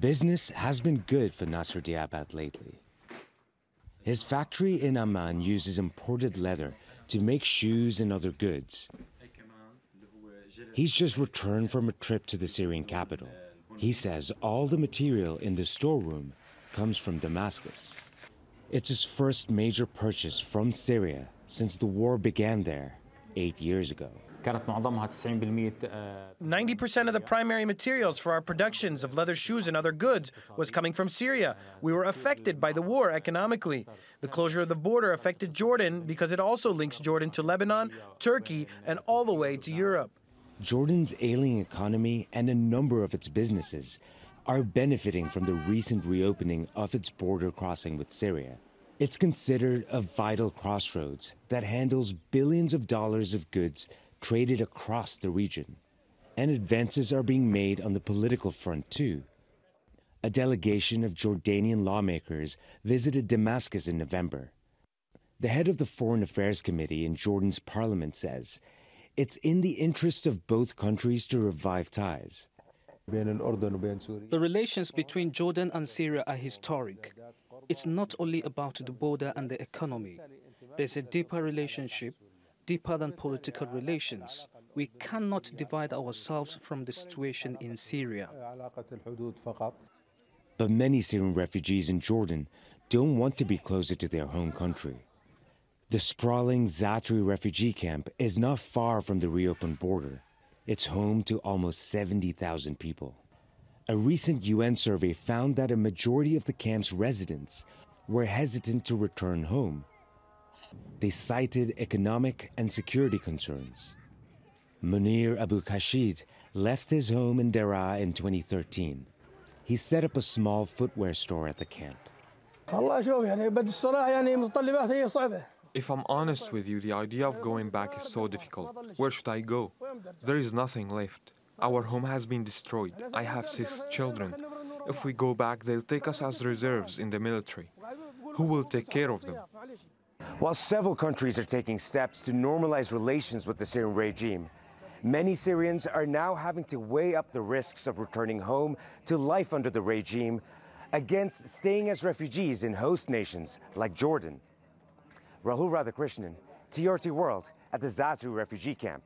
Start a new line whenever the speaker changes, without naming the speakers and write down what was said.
Business has been good for Nasser Diabat lately. His factory in Amman uses imported leather to make shoes and other goods. He's just returned from a trip to the Syrian capital. He says all the material in the storeroom comes from Damascus. It's his first major purchase from Syria since the war began there 8 years ago.
90% of the primary materials for our productions of leather shoes and other goods was coming from Syria. We were affected by the war economically. The closure of the border affected Jordan because it also links Jordan to Lebanon, Turkey, and all the way to Europe.
Jordan's ailing economy and a number of its businesses are benefiting from the recent reopening of its border crossing with Syria. It's considered a vital crossroads that handles billions of dollars of goods traded across the region. And advances are being made on the political front too. A delegation of Jordanian lawmakers visited Damascus in November. The head of the Foreign Affairs Committee in Jordan's parliament says it's in the interest of both countries to revive ties.
The relations between Jordan and Syria are historic. It's not only about the border and the economy. There's a deeper relationship, deeper than political relations. We cannot divide ourselves from the situation in Syria.
But many Syrian refugees in Jordan don't want to be closer to their home country. The sprawling Zatri refugee camp is not far from the reopened border. It's home to almost 70,000 people. A recent UN survey found that a majority of the camp's residents were hesitant to return home. They cited economic and security concerns. Munir Abu Khashid left his home in Daraa in 2013. He set up a small footwear store at the camp.
If I'm honest with you, the idea of going back is so difficult. Where should I go? There is nothing left. Our home has been destroyed. I have 6 children. If we go back, they'll take us as reserves in the military. Who will take care of them?
While several countries are taking steps to normalize relations with the Syrian regime, many Syrians are now having to weigh up the risks of returning home to life under the regime against staying as refugees in host nations like Jordan. Rahul Radhakrishnan, TRT World at the Zatri refugee camp.